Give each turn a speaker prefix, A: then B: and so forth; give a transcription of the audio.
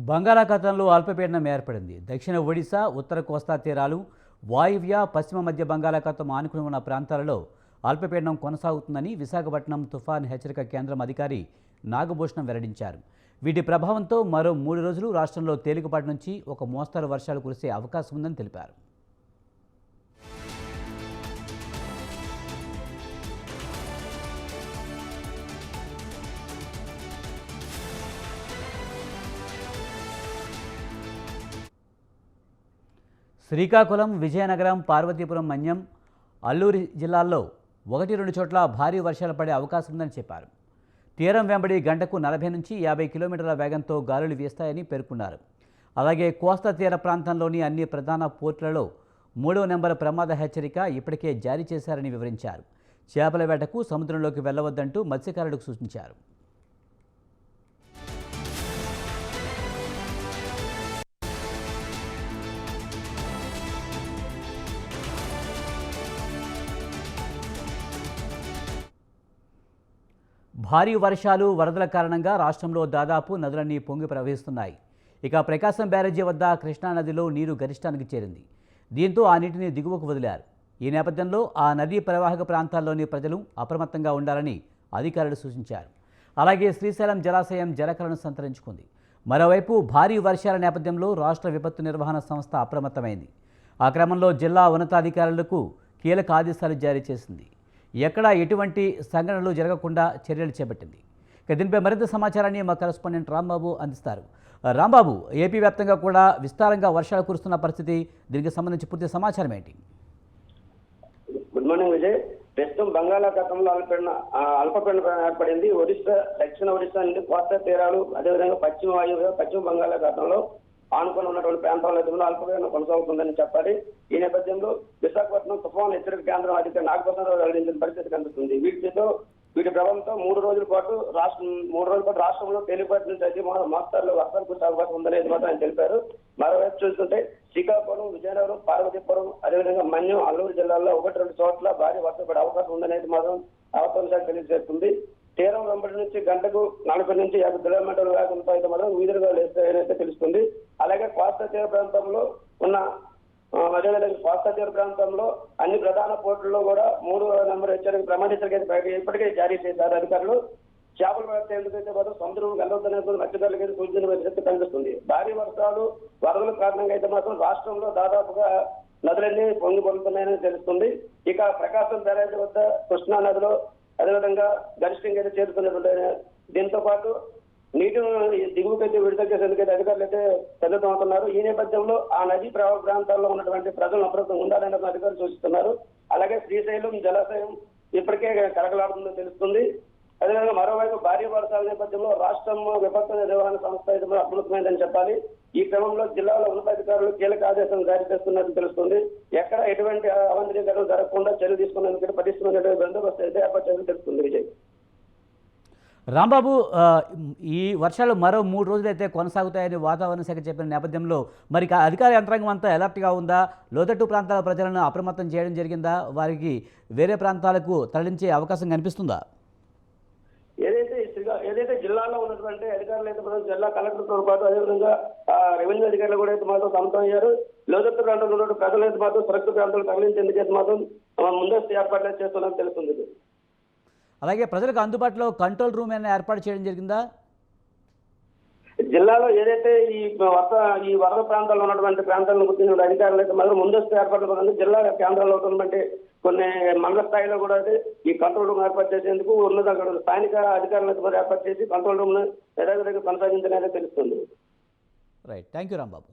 A: బంగాళాఖాతంలో అల్పపీడనం ఏర్పడింది. దక్షిణ ఒడిశా, ఉత్తర కోస్తా తీరాలు, వాయువ్య, పశ్చిమ మధ్య బంగాళాఖాతం ఆనుకుని ఉన్న ప్రాంతాలలో అల్పపీడనం కొనసాగుతుందని విశాఖపట్నం తుఫాన్ హెచ్చరిక కేంద్రం అధికారి నాగభూషణం వెల్లడించారు. వీటి ప్రభావంతో మరో 3 రోజులు రాష్ట్రంలో తేలికపాటి నుంచి ఒక మోస్తరు వర్షాలు కురిసే అవకాశం ఉందని తెలిపారు. శ్రీకాకుళం, విజయనగరం, పార్వతీపురం, మన్యం, అల్లూరి జిల్లాల్లో 1-2 చోట్ల భారీ వర్షాలు పడే అవకాశం ఉందని చెప్పారు. తీరం వెంబడి గంటకు 40 నుంచి 50 కిలోమీటర్ల వేగంతో గాలులు వీస్తాయని పేర్కొన్నారు. అలాగే కోస్తా తీర ప్రాంతంలోని అన్ని ప్రధాన పోర్టులలో 3వ నెంబర్ ప్రమాద హెచ్చరిక ఇప్పటికే జారీ చేశారని వివరించారు. చేపల వేటకు సముద్రంలోకి వెళ్లవద్దంటూ మత్స్యకారులకు సూచించారు. భారీ వర్షాలు, వరదల కారణంగా రాష్ట్రంలో దాదాపు నదులన్నీ పొంగి ప్రవహిస్తున్నాయి. ఇక ప్రకాశం బ్యారేజీ వద్ద కృష్ణానదిలో నీరు గరిష్టానికి చేరింది. దీంతో ఆ నీటిని దిగువకు వదిలారు. ఈ నేపథ్యంలో ఆ నదీ ప్రవాహక ప్రాంతాల్లోని ప్రజలు అప్రమత్తంగా ఉండాలని అధికారులు సూచించారు. అలాగే శ్రీశైలం జలాశయం జలకలను సంతరించుకుంది. మరోవైపు భారీ వర్షాల నేపథ్యంలో రాష్ట్ర విపత్తు నిర్వహణ సంస్థ అప్రమత్తమైంది. ఆ క్రమంలో జిల్లా ఉన్నతాధికారులకు కీలక ఆదేశాలు జారీ చేసింది. ఎక్కడా ఎటువంటి సంఘటనలు జరగకుండా చర్యలు చేపట్టింది. ఇక దీనిపై మరింత సమాచారాన్ని మా కరెస్పాండెంట్ రాంబాబు అందిస్తారు. రాంబాబు, ఏపీ వ్యాప్తంగా కూడా విస్తారంగా వర్షాలు కురుస్తున్న పరిస్థితి, దీనికి సంబంధించి పూర్తి సమాచారం ఏంటి?
B: Good morning Vijay. ప్రస్తుతం బంగాళాఖాతంలో అల్పపీడనం ఏర్పడింది. ఒడిశా, దక్షిణ ఒడిశా నుండి కోస్తా తీరాలు, అదేవిధంగా పశ్చిమ వాయువ్య, పశ్చిమ బంగాళాఖాతంలో ఆనుకొని ఉన్నటువంటి ప్రాంతాల్లో అల్పపీడనం కొనసాగుతుందని చెప్పాలి. ఈ నేపథ్యంలో విశాఖపట్నం తుఫాన్ హెచ్చరిక కేంద్రం అధికారి నాగభూషణం వెల్లడించిన పరిస్థితి కనిపిస్తుంది. వీటి ప్రభావంతో 3 రోజుల పాటు రాష్ట్రంలో తేలికపాటి నుంచి అయితే మోస్తారులో వర్షాలు కురిసే అవకాశం ఉందనేది మాత్రం ఆయన తెలిపారు. మరోవైపు చూస్తుంటే శ్రీకాకుళం, విజయనగరం, పార్వతీపురం, అదేవిధంగా మన్యం, అల్లూరు జిల్లాల్లో 1-2 చోట్ల భారీ వర్షం పడే అవకాశం ఉందనేది మాత్రం వాతావరణ శాఖ తెలియజేస్తుంది. తీరం వెంబడి నుంచి గంటకు 40 నుంచి 50 కిలోమీటర్ల వేగంతో అయితే మాత్రం వీధులుగా లేస్తాయనైతే తెలుస్తుంది. అలాగే కోస్తా తీర ప్రాంతంలో ఉన్న కోస్తా తీర ప్రాంతంలో అన్ని ప్రధాన పోర్టుల్లో కూడా 3వ నెంబర్ హెచ్చరిక ప్రమాద హెచ్చరిక ఇప్పటికే జారీ చేశారు అధికారులు. చేపలు పట్టేందుకైతే మాత్రం సముద్రం వెళ్ళవద్దనే మత్స్యకారులకైతే సూచన పరిస్థితి కనిపిస్తుంది. భారీ వర్షాలు, వరదల కారణంగా అయితే మాత్రం రాష్ట్రంలో దాదాపుగా నదులన్నీ పొంగి పొందుతున్నాయని తెలుస్తుంది. ఇక ప్రకాశం బ్యారేజీ వద్ద కృష్ణా నదిలో అదేవిధంగా గరిష్టంగా అయితే చేరుతున్నటువంటి దీంతో పాటు నీటిని దిగువకైతే విడుదల చేసేందుకైతే అధికారులు అయితే సిద్ధమవుతున్నారు. ఈ నేపథ్యంలో ఆ నదీ ప్రవాహ ప్రాంతాల్లో ఉన్నటువంటి ప్రజలను అప్రమత్తంగా ఉండాలని అధికారులు సూచిస్తున్నారు. అలాగే శ్రీశైలం జలాశయం ఇప్పటికే కరకలాడుతుందని తెలుస్తుంది. అదేవిధంగా మరోవైపు భారీ వర్షాల నేపథ్యంలో రాష్ట్రం విపత్తు నిర్వహణ సంస్థ అయితే అప్రమత్తమైందని చెప్పాలి. ఈ క్రమంలో జిల్లాలో ఉన్నతాధికారులు కీలక ఆదేశాలు జారీ చేస్తున్నట్టు తెలుస్తుంది. ఎక్కడ ఎటువంటి అవంతరీకరణ జరగకుండా చర్యలు తీసుకున్నందుకు పటిష్టమైన బందోబస్తు అయితే ఏర్పాటు చేయాలని తెలుస్తుంది. విజయ్,
A: రాంబాబు, ఈ వర్షాలు మరో 3 రోజులైతే కొనసాగుతాయని వాతావరణ శాఖ చెప్పిన నేపథ్యంలో మరి అధికార యంత్రాంగం అంతా అలర్ట్గా ఉందా? లోతట్టు ప్రాంతాల ప్రజలను అప్రమత్తం చేయడం జరిగిందా? వారికి వేరే ప్రాంతాలకు తరలించే అవకాశం కనిపిస్తుందా?
B: ఏదైతే జిల్లాలో ఉన్నటువంటి అధికారులు అయితే మాత్రం జిల్లా కలెక్టర్తో పాటు అదేవిధంగా రెవెన్యూ అధికారులు కూడా అయితే మాత్రం సొంతమయ్యారు. లోతట్టు ప్రాంతంలో ఉన్న ప్రజలు అయితే మాత్రం సురక్షిత ప్రాంతాలు తరలించేందుకు అయితే మాత్రం ముందస్తు ఏర్పాట్లు చేస్తున్నట్టు తెలుస్తుంది.
A: అలాగే ప్రజలకు అందుబాటులో కంట్రోల్ రూమ్ ఏమైనా ఏర్పాటు చేయడం జరిగిందా?
B: జిల్లాలో ఏదైతే ఈ వరద ప్రాంతాల్లో ఉన్నటువంటి ప్రాంతాలను గుర్తించిన అధికారులు అయితే మాత్రం ముందస్తు ఏర్పాట్లు జిల్లా కేంద్రాల్లో ఉన్నటువంటి కొన్ని మండల స్థాయిలో కూడా ఈ కంట్రోల్ రూమ్ ఏర్పాటు చేసేందుకు స్థానిక అధికారులను ఏర్పాటు చేసి కంట్రోల్ రూమ్ యథావిధిగా కొనసాగించాలని తెలుస్తుంది.
A: Right, thank you Rambabu.